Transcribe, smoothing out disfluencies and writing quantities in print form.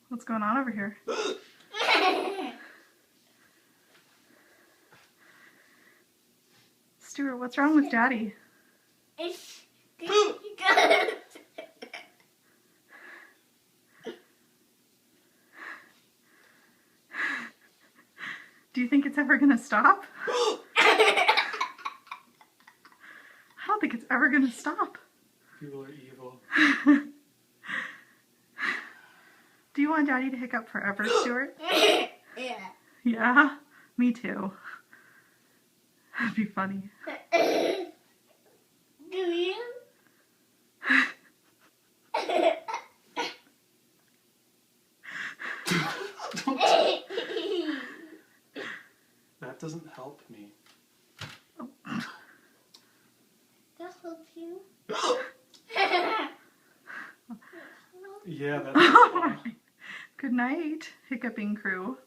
What's going on over here? Stuart, what's wrong with Daddy? It's good. Do you think it's ever gonna stop? I don't think it's ever gonna stop. People are evil. Do you want Daddy to hiccup forever, Stuart? Yeah. Yeah? Me too. That'd be funny. Do you? That doesn't help me. That helps you. Yeah, that's Good night, hiccuping crew.